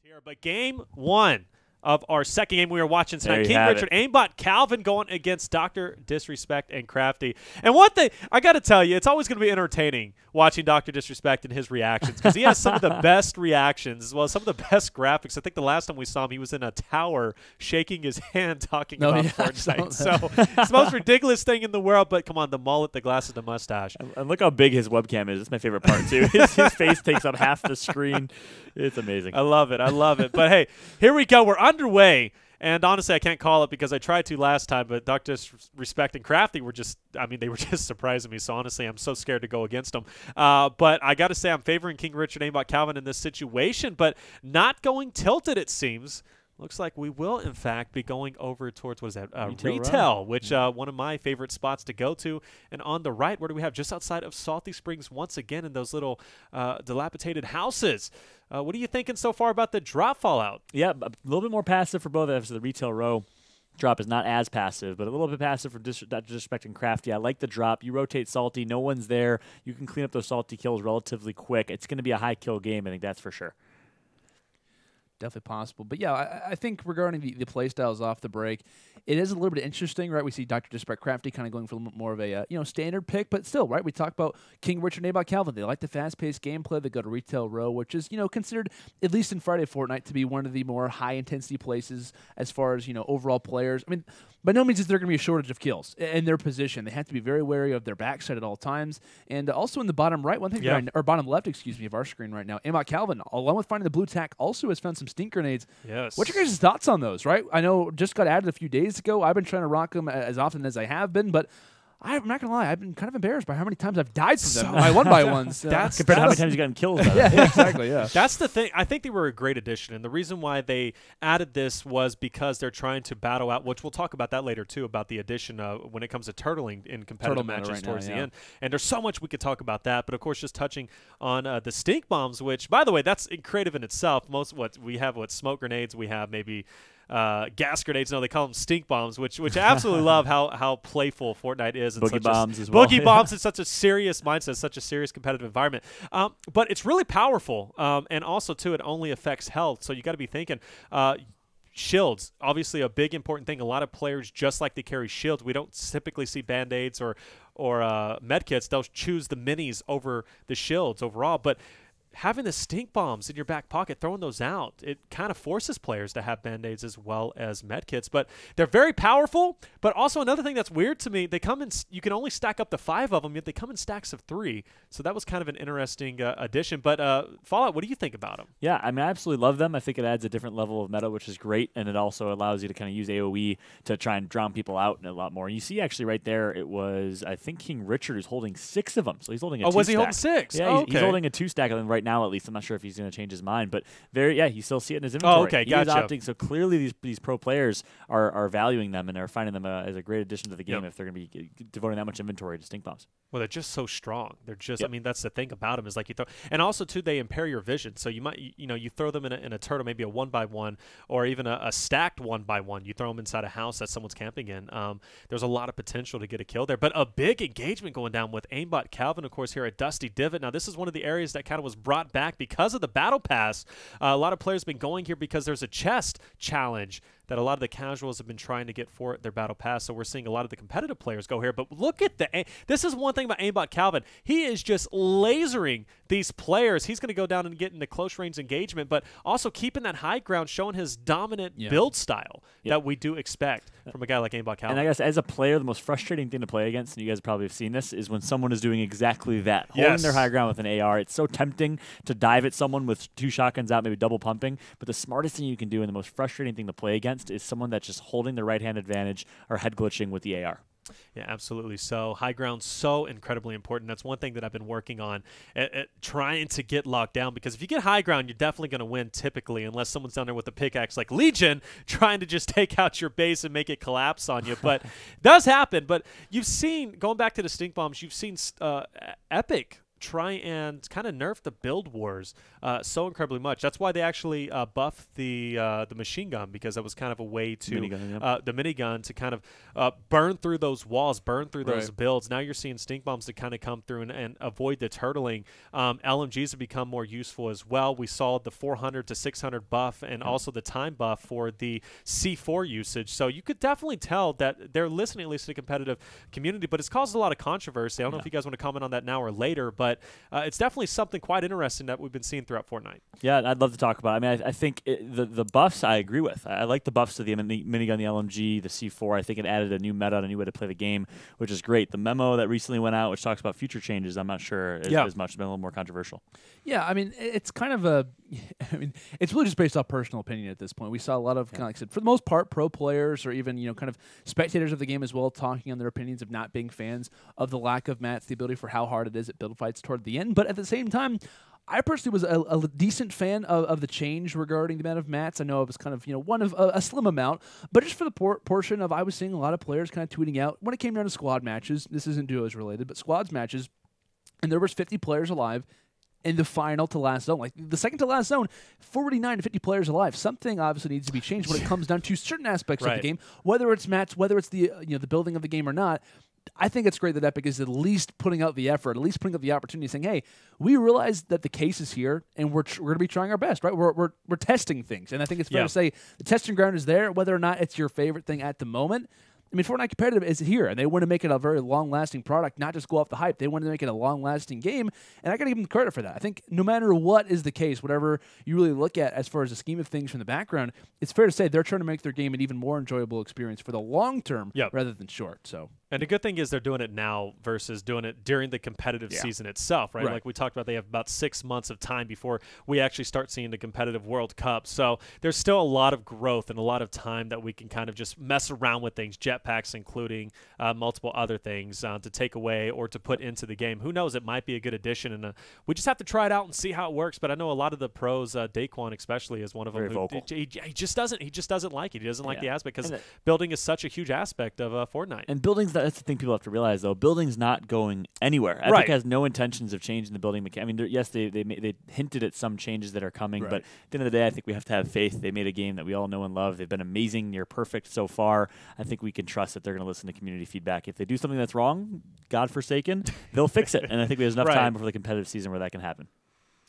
Here, but game one of our second game we were watching tonight, King Richard, AimBotCalvin going against Dr. Disrespect and Krafty. And one thing, I got to tell you, it's always going to be entertaining watching Dr. Disrespect and his reactions because he has some of the best reactions as well as some of the best graphics. I think the last time we saw him, he was in a tower shaking his hand talking about Fortnite. So it's the most ridiculous thing in the world, but come on, the mullet, the glasses, the mustache. And look how big his webcam is. That's my favorite part, too. His face takes up half the screen. It's amazing. I love it. I love it. But, hey, here we go. We're underway. And honestly, I can't call it because I tried to last time, but Dr. Disrespect and Krafty were just, I mean, they were just surprising me. So, honestly, I'm so scared to go against them. But I got to say, I'm favoring King Richard AimBotCalvin in this situation, but not going tilted, it seems. Looks like we will, in fact, be going over towards, what is that, retail, which one of my favorite spots to go to. And on the right, where do we have? Just outside of Salty Springs once again in those little dilapidated houses. What are you thinking so far about the drop fallout? Yeah, a little bit more passive for both of us. The retail row drop is not as passive, but a little bit passive for Disrespect and Krafty. I like the drop. You rotate Salty. No one's there. You can clean up those Salty kills relatively quick. It's going to be a high kill game, I think that's for sure. Definitely possible. But, yeah, I think regarding the play styles off the break, it is a little bit interesting, right? We see Dr. Disrespect Krafty kind of going for a little bit more of a standard pick, but still, right? We talk about King Richard and AimBotCalvin. They like the fast-paced gameplay. They go to retail row, which is, considered, at least in Friday Fortnite, to be one of the more high-intensity places as far as, overall players. I mean, by no means is there going to be a shortage of kills in their position. They have to be very wary of their backside at all times. And also in the bottom right, one thing, or bottom left, excuse me, of our screen right now, AimBotCalvin, along with finding the blue tack, also has found some stink grenades. Yes. What's your guys' thoughts on those, right? I know just got added a few days ago. I've been trying to rock them as often as I have been, but I'm not going to lie. I've been kind of embarrassed by how many times I've died from them. My one-by-ones. Compared to how many times you've gotten killed. Yeah, exactly, yeah. That's the thing. I think they were a great addition, and the reason why they added this was because they're trying to battle out, which we'll talk about that later, too, about the addition when it comes to turtling in competitive matches towards the end. And there's so much we could talk about that, but, of course, just touching on the stink bombs, which, by the way, that's creative in itself. We have smoke grenades, we have maybe gas grenades. No, they call them stink bombs, which I absolutely love how playful Fortnite is. Boogie bombs as well. Boogie bombs is such a serious mindset, such a serious competitive environment. But it's really powerful, and also too, it only affects health. So you got to be thinking. Shields, obviously a big important thing. A lot of players just like they carry shields. We don't typically see band-aids or medkits. They'll choose the minis over the shields overall, but having the stink bombs in your back pocket, throwing those out, it kind of forces players to have band-aids as well as medkits. But they're very powerful. But also another thing that's weird to me, they come in, you can only stack up to 5 of them, yet they come in stacks of 3. So that was kind of an interesting addition. But Fallout, what do you think about them? Yeah, I mean, I absolutely love them. I think it adds a different level of meta, which is great. And it also allows you to kind of use AoE to try and drown people out a lot more. And you see actually right there, it was, I think, King Richard who's holding 6 of them. So he's holding a 2-stack. Oh, was he holding 6? Yeah, he's holding a 2-stack of them right now, at least. I'm not sure if he's going to change his mind, but you still see it in his inventory. Oh, okay, gotcha. So clearly these pro players are valuing them and are finding them as a great addition to the game if they're going to be devoting that much inventory to stink bombs. Well, they're just so strong. They're just, I mean, that's the thing about them is like you throw, and also too, they impair your vision. So you might, you throw them in a turtle, maybe a 1x1 or even a stacked 1x1. You throw them inside a house that someone's camping in. There's a lot of potential to get a kill there, but a big engagement going down with AimBotCalvin, of course, here at Dusty Divot. Now, this is one of the areas that kind of was brought back because of the battle pass. A lot of players have been going here because there's a chest challenge that a lot of the casuals have been trying to get for their battle pass. So we're seeing a lot of the competitive players go here. But look at this is one thing about AimBotCalvin. He is just lasering these players. He's going to go down and get into close range engagement, but also keeping that high ground, showing his dominant build style that we do expect from a guy like AimBotCalvin. And I guess as a player, the most frustrating thing to play against, and you guys probably have seen this, is when someone is doing exactly that, holding their high ground with an AR. It's so tempting to dive at someone with 2 shotguns out, maybe double pumping, but the smartest thing you can do and the most frustrating thing to play against is someone that's just holding their right-hand advantage or head glitching with the AR. Yeah, absolutely. So high ground, so incredibly important. That's one thing that I've been working on, at trying to get locked down, because if you get high ground, you're definitely going to win typically, unless someone's down there with a pickaxe like Legion trying to just take out your base and make it collapse on you. But it does happen. But you've seen, going back to the stink bombs, you've seen Epic try and kind of nerf the build wars so incredibly much. That's why they actually buffed the machine gun, because that was kind of a way to the minigun to kind of burn through those walls, burn through those builds. Now you're seeing stink bombs to kind of come through and avoid the turtling. LMGs have become more useful as well. We saw the 400 to 600 buff and also the time buff for the C4 usage. So you could definitely tell that they're listening at least to the competitive community, but it's caused a lot of controversy. I don't know if you guys want to comment on that now or later, but it's definitely something quite interesting that we've been seeing throughout Fortnite. Yeah, I'd love to talk about it. I mean, I think the buffs I agree with. I like the buffs to the minigun, the LMG, the C4. I think it added a new meta, a new way to play the game, which is great. The memo that recently went out, which talks about future changes, I'm not sure as much. It's been a little more controversial. Yeah, I mean, it's kind of I mean, it's really just based off personal opinion at this point. We saw a lot of, kind of like I said, for the most part, pro players or even, kind of spectators of the game as well, talking on their opinions of not being fans of the lack of mats, the ability for how hard it is at build fights toward the end. But at the same time, I personally was a decent fan of the change regarding the amount of mats. I know it was kind of, one of a slim amount, but just for the portion of, I was seeing a lot of players kind of tweeting out when it came down to squad matches. This isn't duos related, but squads matches, and there was 50 players alive in the final to last zone. Like the second to last zone, 49 to 50 players alive. Something obviously needs to be changed when it comes down to certain aspects of the game, whether it's mats, whether it's the the building of the game or not. I think it's great that Epic is at least putting out the effort, at least putting out the opportunity, saying, "Hey, we realize that the case is here, and we're going to be trying our best, right? We're testing things." And I think it's fair to say the testing ground is there, whether or not it's your favorite thing at the moment. I mean, Fortnite Competitive is here, and they want to make it a very long-lasting product, not just go off the hype. They want to make it a long-lasting game, and I got to give them credit for that. I think no matter what is the case, whatever you really look at as far as the scheme of things from the background, it's fair to say they're trying to make their game an even more enjoyable experience for the long term rather than short. So. And the good thing is they're doing it now versus doing it during the competitive season itself, right? Like we talked about, they have about 6 months of time before we actually start seeing the competitive World Cup. So there's still a lot of growth and a lot of time that we can kind of just mess around with things, jetpacks including multiple other things to take away or to put into the game. Who knows? It might be a good addition, and we just have to try it out and see how it works. But I know a lot of the pros, Daquan especially is one of them. He just doesn't like it. He doesn't like the aspect because building is such a huge aspect of Fortnite. And building's that's the thing people have to realize, though. Building's not going anywhere. Epic has no intentions of changing the building mechanic. I mean, yes, they hinted at some changes that are coming, but at the end of the day, I think we have to have faith. They made a game that we all know and love. They've been amazing, near perfect so far. I think we can trust that they're going to listen to community feedback. If they do something that's wrong, godforsaken, they'll fix it. And I think there's enough time before the competitive season where that can happen.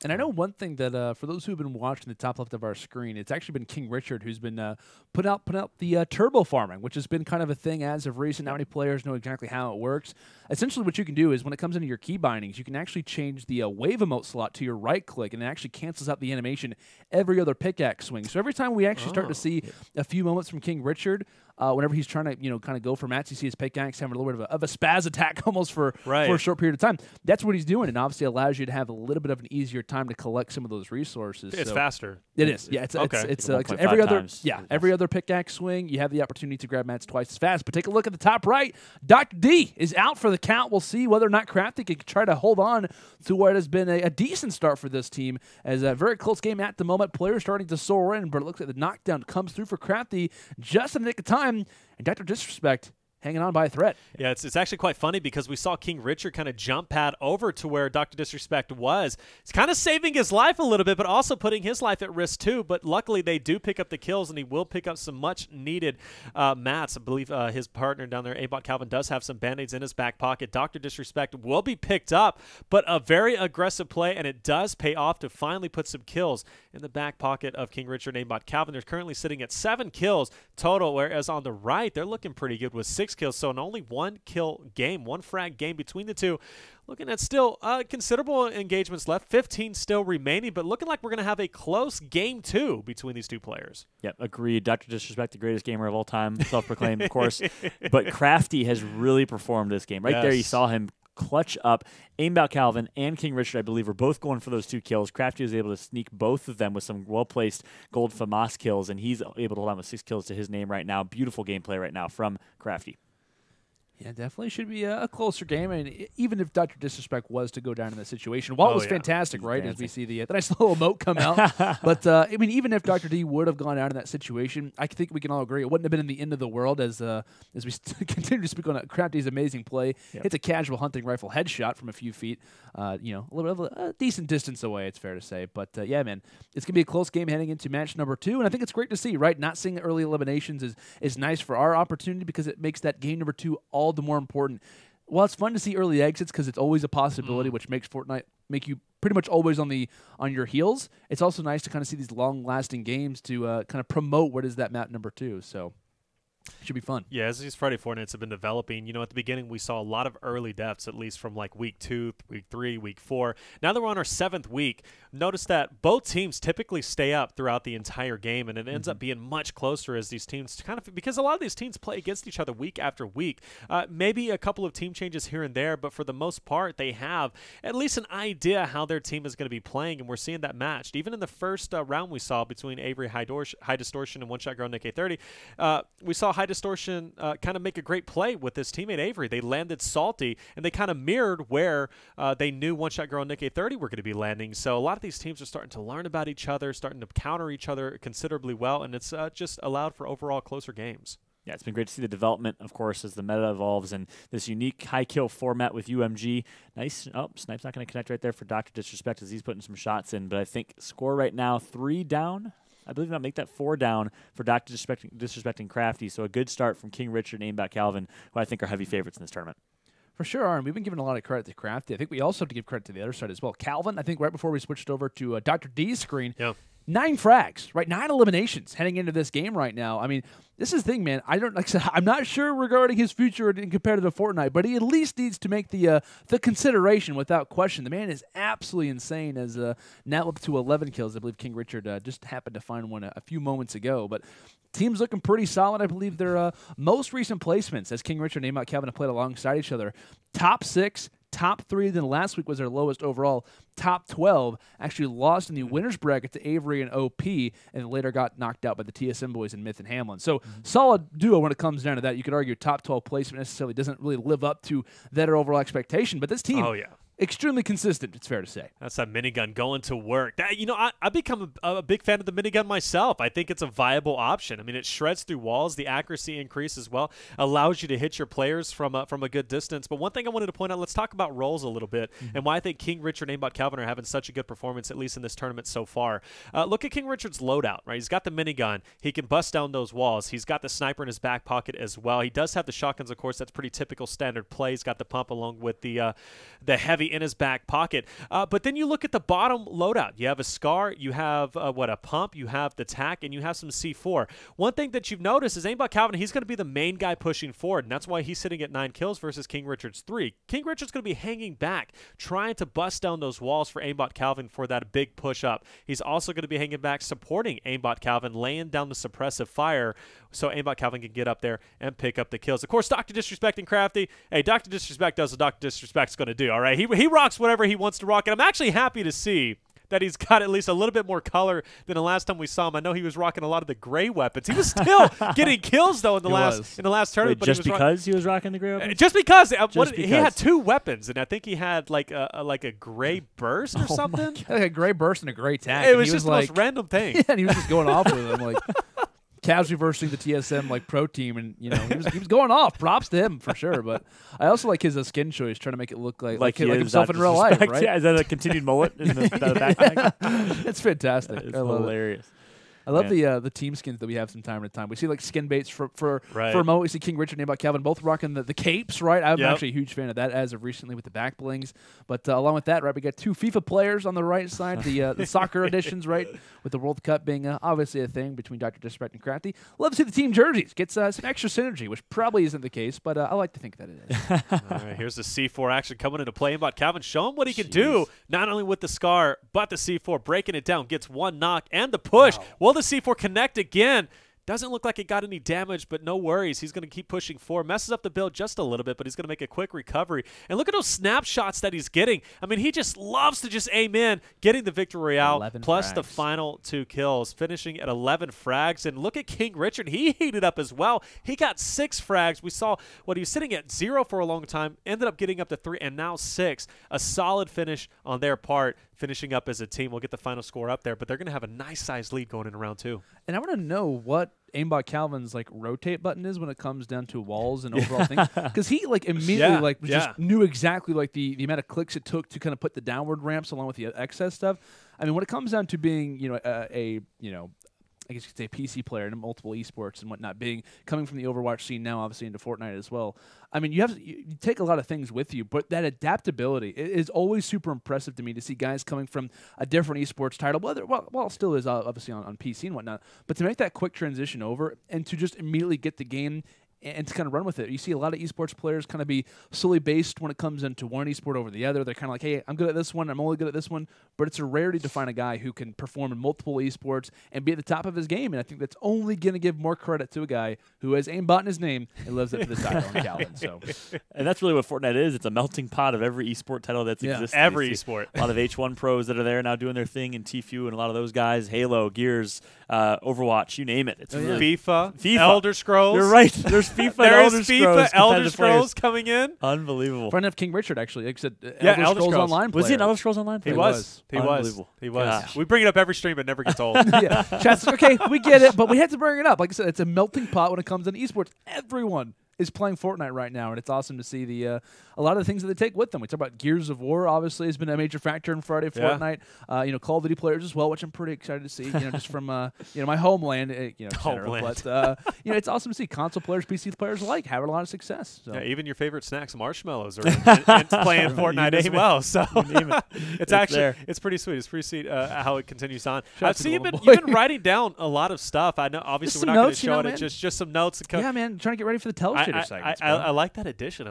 And I know one thing that for those who have been watching the top left of our screen, it's actually been King Richard who's been put out the turbo farming, which has been kind of a thing as of recent. Not many players know exactly how it works. Essentially, what you can do is when it comes into your key bindings, you can actually change the wave emote slot to your right click, and it actually cancels out the animation every other pickaxe swing. So every time we actually start to see a few moments from King Richard, whenever he's trying to kind of go for mats, you see his pickaxe having a little bit of a spaz attack almost for a short period of time. That's what he's doing, and obviously allows you to have a little bit of an easier time to collect some of those resources. It's faster. It is. Yeah, it's like every other pickaxe swing, you have the opportunity to grab mats twice as fast. But take a look at the top right. Dr. D is out for the count. We'll see whether or not Krafty can try to hold on to what has been a decent start for this team, as a very close game at the moment. Players starting to soar in, but it looks like the knockdown comes through for Krafty just in the nick of time. And Dr. Disrespect hanging on by a thread. Yeah, it's actually quite funny because we saw King Richard kind of jump pad over to where Dr. Disrespect was. He's kind of saving his life a little bit, but also putting his life at risk too. But luckily, they do pick up the kills, and he will pick up some much-needed mats. I believe his partner down there, AimBotCalvin, does have some band-aids in his back pocket. Dr. Disrespect will be picked up, but a very aggressive play, and it does pay off to finally put some kills in the back pocket of King Richard and AimBotCalvin. They're currently sitting at 7 kills total, whereas on the right, they're looking pretty good with 6 kills. So in only 1 kill game, 1 frag game between the two. Looking at still considerable engagements left, 15 still remaining, but looking like we're going to have a close game 2 between these two players. Yep, agreed. Dr. Disrespect, the greatest gamer of all time, self-proclaimed, of course. But Krafty has really performed this game. Right there, you saw him clutch up. AimBotCalvin and King Richard, I believe, were both going for those 2 kills. Krafty was able to sneak both of them with some well-placed gold FAMAS kills, and he's able to hold on with 6 kills to his name right now. Beautiful gameplay right now from Krafty. Yeah, definitely should be a closer game. And even if Dr. Disrespect was to go down in that situation, while it was fantastic, right, as we see the nice little emote come out. But, I mean, even if Dr. D would have gone down in that situation, I think we can all agree it wouldn't have been in the end of the world as we continue to speak on Krafty's amazing play. Yep. Hits a casual hunting rifle headshot from a few feet, a little bit of a decent distance away, it's fair to say. But, yeah, man, it's going to be a close game heading into match number 2. And I think it's great to see, right? Not seeing early eliminations is nice for our opportunity because it makes that game number 2 all the more important. Well, it's fun to see early exits because it's always a possibility, which makes Fortnite make you pretty much always on your heels. It's also nice to kind of see these long-lasting games to kind of promote what is that map number 2. So it should be fun. Yeah, as these Friday Fortnites have been developing, at the beginning we saw a lot of early deaths, at least from like week 2, week 3, week 4. Now that we're on our 7th week, notice that both teams typically stay up throughout the entire game, and it ends up being much closer as these teams because a lot of these teams play against each other week after week. Maybe a couple of team changes here and there, but for the most part, they have at least an idea how their team is going to be playing, and we're seeing that matched. Even in the first round we saw between Avery High Distortion and One Shot Girl Nick A30, we saw High Distortion kind of make a great play with his teammate Avery. They landed salty, and they kind of mirrored where they knew One Shot Girl and Nick A30 were going to be landing. So a lot of these teams are starting to learn about each other, starting to counter each other considerably well, and it's just allowed for overall closer games. Yeah, it's been great to see the development, of course, as the meta evolves and this unique high kill format with UMG. Nice. Oh, Snipe's not going to connect right there for Dr. Disrespect as he's putting some shots in, but I think score right now 3 down. I believe not make that 4 down for Dr. Disrespecting Krafty. So a good start from King Richard and AimBotCalvin, who I think are heavy favorites in this tournament. For sure, and we've been giving a lot of credit to Krafty. I think we also have to give credit to the other side as well. Calvin, I think right before we switched over to Dr. D's screen, 9 frags, right? 9 eliminations heading into this game right now. I mean, this is the thing, man. I'm not sure regarding his future in compared to Fortnite, but he at least needs to make the consideration without question. The man is absolutely insane. As now up to 11 kills, I believe King Richard just happened to find one a few moments ago, but. Team's looking pretty solid. I believe their most recent placements, as King Richard and AimBotCalvin have played alongside each other, top 6, top 3. Then last week was their lowest overall, top 12. Actually lost in the winners bracket to Avery and OP, and later got knocked out by the TSM boys in Myth and Hamlin. So solid duo when it comes down to that. You could argue top 12 placement necessarily doesn't really live up to that overall expectation, but this team. Extremely consistent, it's fair to say. That's that minigun going to work. I've become a big fan of the minigun myself. I think it's a viable option. I mean, it shreds through walls. The accuracy increase as well. Allows you to hit your players from a good distance. But one thing I wanted to point out, let's talk about roles a little bit and why I think King Richard and AimBotCalvin are having such a good performance, at least in this tournament so far. Look at King Richard's loadout, right? He's got the minigun. He can bust down those walls. He's got the sniper in his back pocket as well. He does have the shotguns, of course. That's pretty typical standard play. He's got the pump along with the heavy in his back pocket. But then you look at the bottom loadout. You have a SCAR, you have a pump, you have the TAC, and you have some C4. One thing that you've noticed is AimBotCalvin, he's going to be the main guy pushing forward, and that's why he's sitting at 9 kills versus King Richard's 3. King Richard's going to be hanging back, trying to bust down those walls for AimBotCalvin for that big push up. He's also going to be hanging back, supporting AimBotCalvin, laying down the suppressive fire so AimBotCalvin can get up there and pick up the kills. Of course, Dr. Disrespect and Krafty, hey, Dr. Disrespect does what Dr. Disrespect's going to do, all right? He rocks whatever he wants to rock, and I'm actually happy to see that he's got at least a little bit more color than the last time we saw him. I know he was rocking a lot of the gray weapons. He was still getting kills though in the last tournament. Wait, just because he was rocking the gray weapons? Just because he had 2 weapons, and I think he had like a gray burst or something. Like a gray burst and a gray tag. It was just the most random thing. Yeah, and he was just going off with them like. Casually versing the TSM pro team, and he was going off. Props to him for sure. But I also like his skin choice, trying to make it look like himself in real life. Right? Yeah, is that a continued mullet in the backpack? It's fantastic. It's hilarious. I love the team skins that we have from time to time. We see like skin baits for a moment. We see King Richard and AimBotCalvin both rocking the capes, right? I'm actually a huge fan of that as of recently with the back blings. But along with that, right, we got 2 FIFA players on the right side, the soccer editions, right, with the World Cup being obviously a thing between Dr. Disrespect and Krafty. Love to see the team jerseys. Gets some extra synergy, which probably isn't the case, but I like to think that it is. All right, here's the C4 action coming into play. AimBotCalvin, show him what he can do, not only with the SCAR, but the C4, breaking it down, gets 1 knock and the push. Wow. Will the C4 connect again? Doesn't look like it got any damage, but no worries. He's going to keep pushing forward. Messes up the build just a little bit, but he's going to make a quick recovery. And look at those snapshots that he's getting. I mean, he just loves to just aim in, getting the victory royale, plus the final 2 kills, finishing at 11 frags. And look at King Richard. He heated up as well. He got 6 frags. We saw what he was sitting at 0 for a long time, ended up getting up to 3, and now 6. A solid finish on their part, finishing up as a team. We'll get the final score up there, but they're going to have a nice-sized lead going into round 2. And I want to know what AimBotCalvin's like rotate button is when it comes down to walls and overall things, because he like immediately just knew exactly like the amount of clicks it took to kind of put the downward ramps along with the excess stuff. I mean, when it comes down to being I guess you could say PC player in multiple esports and whatnot, coming from the Overwatch scene now, obviously into Fortnite as well. I mean, you take a lot of things with you, but that adaptability is always super impressive to me to see guys coming from a different esports title, while it still is obviously on PC and whatnot, but to make that quick transition over and to just immediately get the game and to kind of run with it. You see a lot of esports players kind of be solely based when it comes into one esport over the other. They're kind of like, hey, I'm good at this one, I'm only good at this one, but it's a rarity to find a guy who can perform in multiple esports and be at the top of his game, and I think that's only going to give more credit to a guy who has aimbot in his name and lives up to the title in Calvin. So. And that's really what Fortnite is. It's a melting pot of every esport title that's existed. Every esport. A lot of H1 pros that are there now doing their thing, and Tfue and a lot of those guys, Halo, Gears, Overwatch, you name it. It's really FIFA, Elder Scrolls. You're right. There's FIFA, Elder Scrolls coming in. Unbelievable. Friend of King Richard, actually. Like I said, Elder Scrolls Online player. Was he an Elder Scrolls Online player? He was. Unbelievable. He was. We bring it up every stream, it never gets old. Chat's okay, we get it, but we had to bring it up. Like I said, it's a melting pot when it comes to esports. Everyone is playing Fortnite right now, and it's awesome to see the a lot of the things that they take with them. We talk about Gears of War, obviously, has been a major factor in Friday Fortnite. Call of Duty players as well, which I'm pretty excited to see. Just from my homeland, homeland. But it's awesome to see console players, PC players alike having a lot of success. So. Yeah, even your favorite snacks, marshmallows, are playing Fortnite as well. So it's pretty sweet. It's pretty sweet how it continues on. I've seen you've been writing down a lot of stuff. I know, obviously, we're not going to show it. It's just some notes. Yeah, man, trying to get ready for the television. I like that addition.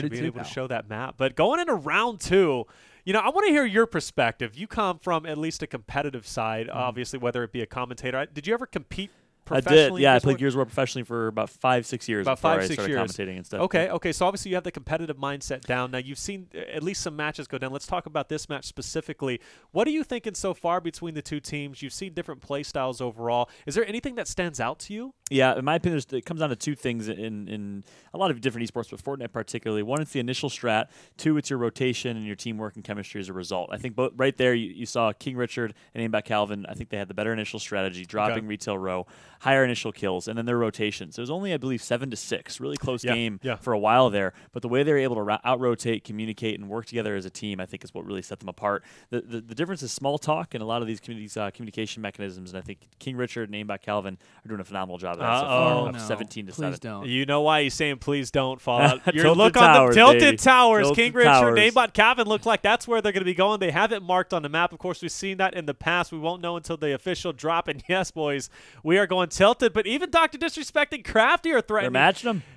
Being able to show that map. But going into round 2, I want to hear your perspective. You come from at least a competitive side, obviously, whether it be a commentator. Did you ever compete professionally? I did. I played Gears of War professionally for about 5-6 years before I started commentating and stuff. Okay. So obviously you have the competitive mindset down. Now you've seen at least some matches go down. Let's talk about this match specifically. What are you thinking so far between the two teams? You've seen different play styles overall. Is there anything that stands out to you? Yeah, in my opinion, it comes down to 2 things in a lot of different esports, but Fortnite particularly. 1, it's the initial strat. 2, it's your rotation and your teamwork and chemistry as a result. I think both right there you saw King Richard and AimBotCalvin. I think they had the better initial strategy, dropping retail row, higher initial kills, and then their rotations. It was only, I believe, 7-6, really close game for a while there. But the way they were able to out-rotate, communicate, and work together as a team, I think is what really set them apart. The difference is small talk and a lot of these communication mechanisms, and I think King Richard and AimBotCalvin are doing a phenomenal job of that so far. 17-7. Please don't. You know why he's saying please don't, Fallout. Your Tilted look towers, on the Tilted baby. Towers. Tilted King Richard towers. and AimBotCalvin look like that's where they're going to be going. They have it marked on the map. Of course, we've seen that in the past. We won't know until the official drop. And yes, boys, we are going Tilted. But even Dr. Disrespect and Krafty are threatening.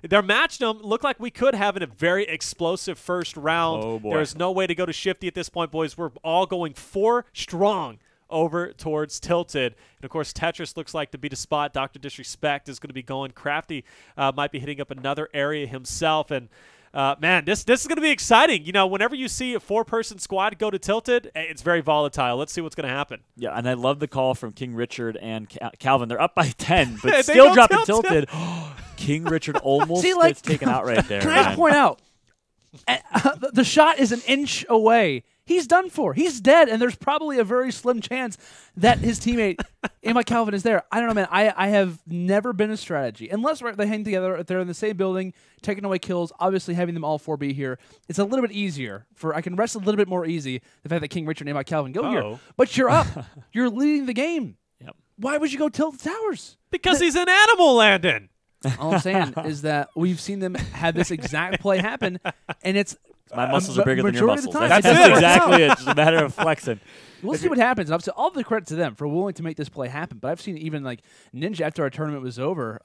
They're matching them. Look like we could have a very explosive first round. Oh, boy. There's no way to go to Shifty at this point, boys. We're all going 4 strong over towards Tilted. And, of course, Tetris looks like to be the spot. Dr. Disrespect is going to be going. Krafty might be hitting up another area himself. And, man, this is going to be exciting. Whenever you see a 4-person squad go to Tilted, it's very volatile. Let's see what's going to happen. Yeah, and I love the call from King Richard and Calvin. They're up by 10, but still dropping Tilted. King Richard almost gets taken out right there. Can I just point out, the shot is an inch away. He's done for. He's dead, and there's probably a very slim chance that his teammate, AimBotCalvin, is there. I don't know, man. I have never been a strategy. Unless they hang together, if they're in the same building, taking away kills, obviously having them all 4 be here, it's a little bit easier. I can rest a little bit more easy the fact that King Richard and AimBotCalvin go here. But you're up. You're leading the game. Yep. Why would you go tilt the towers? Because he's an animal, Landon. All I'm saying is that we've seen them have this exact play happen, and it's my muscles are bigger than your muscles. That's exactly it. It's just a matter of flexing. We'll see what happens. Obviously, all the credit to them for willing to make this play happen. But I've seen even like Ninja after our tournament was over,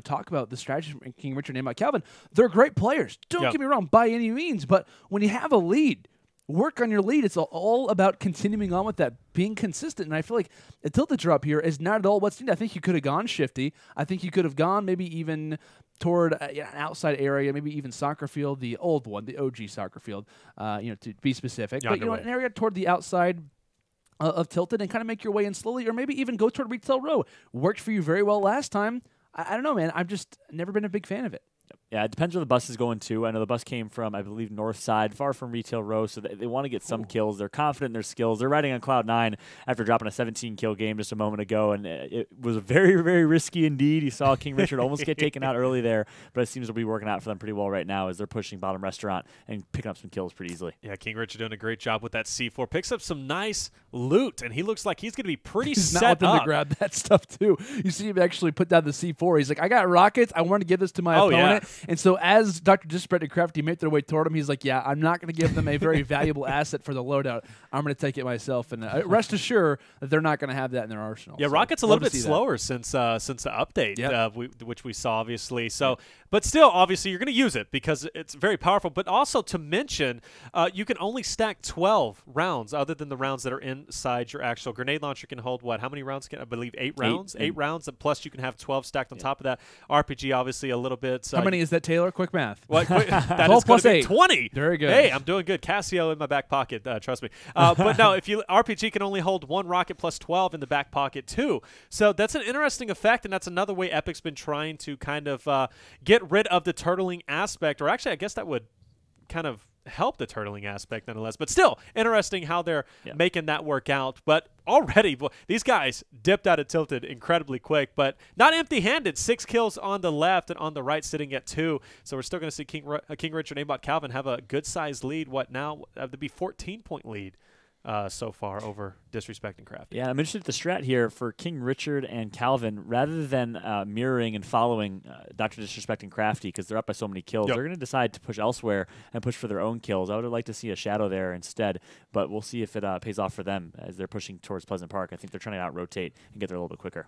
talk about the strategy from King Richard and AimBotCalvin. They're great players. Don't get me wrong by any means. But when you have a lead, work on your lead. It's all about continuing on with that, being consistent. And I feel like a tilted drop here is not at all what's needed. I think you could have gone shifty. I think you could have gone maybe even toward an outside area, maybe even soccer field, the old one, the OG soccer field, to be specific. But an area toward the outside of tilted and kind of make your way in slowly, or maybe even go toward retail row. Worked for you very well last time. I don't know, man. I've just never been a big fan of it. Yeah, it depends where the bus is going to. I know the bus came from, I believe, north side, far from retail row, so they want to get some kills. They're confident in their skills. They're riding on cloud 9 after dropping a 17-kill game just a moment ago, and it was very, very risky indeed. You saw King Richard almost get taken out early there, but it seems to be working out for them pretty well right now as they're pushing bottom restaurant and picking up some kills pretty easily. Yeah, King Richard doing a great job with that C4. Picks up some nice loot, and he looks like he's going to be pretty set up. He's not to grab that stuff, too. You see him actually put down the C4. He's like, I got rockets. I want to give this to my opponent. Yeah. And so as Dr. Disrespect and Krafty make their way toward him, he's like, yeah, I'm not going to give them a very valuable asset for the loadout. I'm going to take it myself. And rest assured that they're not going to have that in their arsenal. Yeah, so Rocket's a little bit slower since the update, which we saw, obviously. So, but still, obviously, you're going to use it because it's very powerful. But also to mention, you can only stack 12 rounds other than the rounds that are inside your actual grenade launcher. Can hold what? How many rounds? I believe 8 rounds. 8 rounds, and plus you can have 12 stacked on top of that. RPG, obviously, a little bit. How many is that, Taylor? Quick math. That 12 plus 8. 20. Very good. Hey, I'm doing good. Casio in my back pocket. Trust me. But no, if you RPG can only hold 1 rocket plus 12 in the back pocket too. So that's an interesting effect, and that's another way Epic's been trying to kind of get rid of the turtling aspect. Or actually, I guess that would kind of help the turtling aspect nonetheless. But still, interesting how they're making that work out. But already, these guys dipped out of tilted incredibly quick, but not empty-handed. 6 kills on the left and on the right sitting at 2. So we're still going to see King Richard and AimBotCalvin have a good-sized lead. What now? To be 14-point lead so far over Disrespect and Krafty. Yeah, I'm interested in the strat here for King Richard and Calvin. Rather than mirroring and following Dr. Disrespect and Krafty because they're up by so many kills, they're going to decide to push elsewhere and push for their own kills. I would have liked to see a shadow there instead, but we'll see if it pays off for them as they're pushing towards Pleasant Park. I think they're trying to out-rotate and get there a little bit quicker.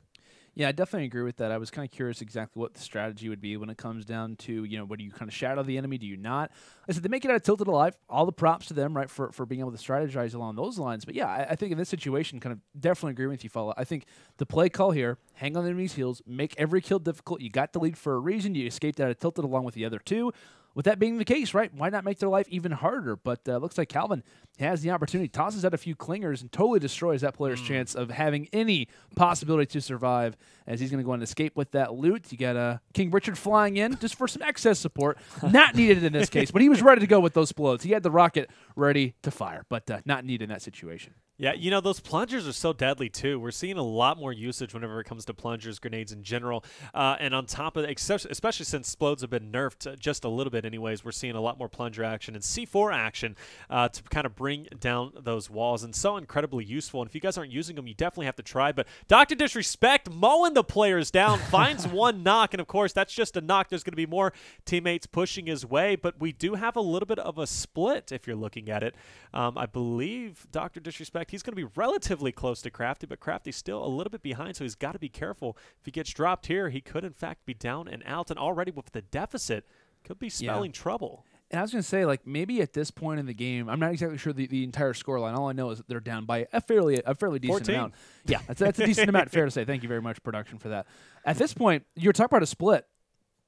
Yeah, I definitely agree with that. I was kind of curious exactly what the strategy would be when it comes down to, what do you kind of shadow the enemy? Do you not? I said they make it out of Tilted alive. All the props to them, right, for being able to strategize along those lines. But yeah, I think in this situation, kind of definitely agree with you, fella. I think the play call here, hang on the enemy's heels, make every kill difficult. You got the lead for a reason. You escaped out of Tilted along with the other 2. With that being the case, right, why not make their life even harder? But looks like Calvin has the opportunity, tosses out a few clingers, and totally destroys that player's chance of having any possibility to survive as he's going to go and escape with that loot. You got King Richard flying in just for some excess support. Not needed in this case, but he was ready to go with those explodes. He had the rocket ready to fire, but not needed in that situation. Yeah, those plungers are so deadly, too. We're seeing a lot more usage whenever it comes to plungers, grenades in general. And on top of it, especially since explodes have been nerfed just a little bit anyways, we're seeing a lot more plunger action and C4 action to kind of bring down those walls. And so incredibly useful. And if you guys aren't using them, you definitely have to try. But Dr. Disrespect mowing the players down, finds 1 knock. And, of course, that's just a knock. There's going to be more teammates pushing his way. But we do have a little bit of a split if you're looking at it. I believe Dr. Disrespect, he's going to be relatively close to Krafty, but Krafty's still a little bit behind, so he's got to be careful. If he gets dropped here, he could, in fact, be down and out, and already with the deficit, could be spelling trouble. And I was going to say, like, maybe at this point in the game, I'm not exactly sure the entire scoreline. All I know is that they're down by a fairly decent 14. amount. Yeah, that's a decent amount, fair to say. Thank you very much, production, for that. At this point, you're talking about a split.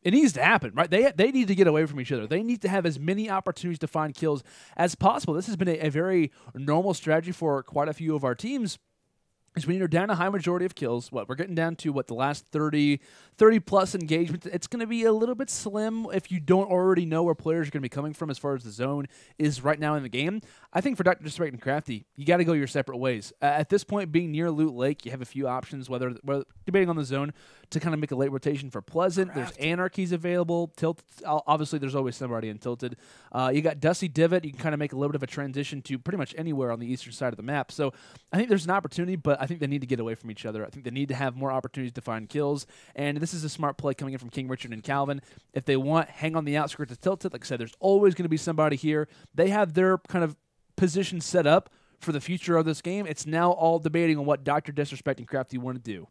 It needs to happen, right? They need to get away from each other. They need to have as many opportunities to find kills as possible. This has been a very normal strategy for quite a few of our teams. Is when you're down a high majority of kills, we're getting down to the last 30-plus engagements. It's going to be a little bit slim if you don't already know where players are going to be coming from as far as the zone is right now in the game. I think for Dr. Disrespect and Krafty, you got to go your separate ways. At this point, being near Loot Lake, you have a few options, whether debating on the zone to kind of make a late rotation for Pleasant. There's Anarchies available. Obviously, there's always somebody in Tilted. You got Dusty Divot. You can kind of make a little bit of a transition to pretty much anywhere on the eastern side of the map. So I think there's an opportunity, but I think they need to get away from each other. I think they need to have more opportunities to find kills, and this is a smart play coming in from King Richard and Calvin. If they want, hang on the outskirts of Tilted. Like I said, there's always going to be somebody here. They have their kind of position set up for the future of this game. It's now all debating on what Dr. Disrespect and Krafty want to do.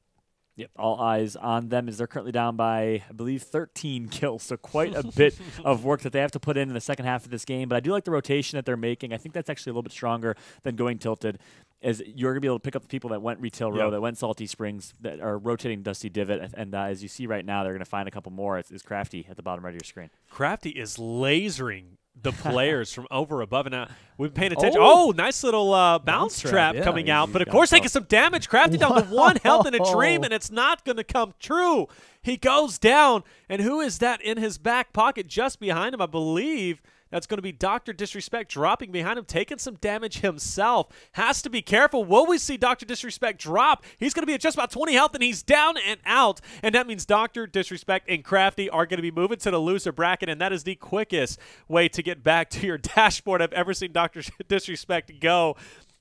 Yep, all eyes on them as they're currently down by, I believe, 13 kills. So quite a bit of work that they have to put in the second half of this game. But I do like the rotation that they're making. I think that's actually a little bit stronger than going tilted, as you're going to be able to pick up the people that went Retail Row, that went Salty Springs, that are rotating Dusty Divot. And as you see right now, they're going to find a couple more. It's Krafty at the bottom right of your screen. Krafty is lasering the players from over above. And we've been paying attention. Oh, nice little bounce trap coming out. But, of course, taking some damage. Krafty down to 1 health in a dream, and it's not going to come true. He goes down. And who is that in his back pocket just behind him? I believe that's going to be Dr. Disrespect dropping behind him, taking some damage himself. Has to be careful. Will we see Dr. Disrespect drop? He's going to be at just about 20 health, and he's down and out. And that means Dr. Disrespect and Krafty are going to be moving to the loser bracket, and that is the quickest way to get back to your dashboard I've ever seen Dr. Disrespect go.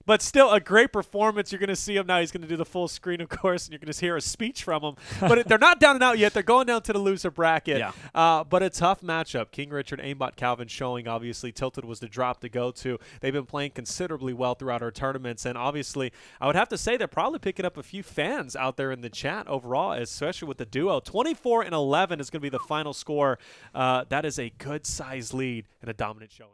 But still a great performance. You're going to see him now. He's going to do the full screen, of course, and you're going to hear a speech from him. But they're not down and out yet. They're going down to the loser bracket. Yeah. But a tough matchup. King Richard, AimBotCalvin showing, obviously, Tilted was the drop to go to. They've been playing considerably well throughout our tournaments. And, obviously, I would have to say they're probably picking up a few fans out there in the chat overall, especially with the duo. 24-11 is going to be the final score. That is a good-sized lead and a dominant showing.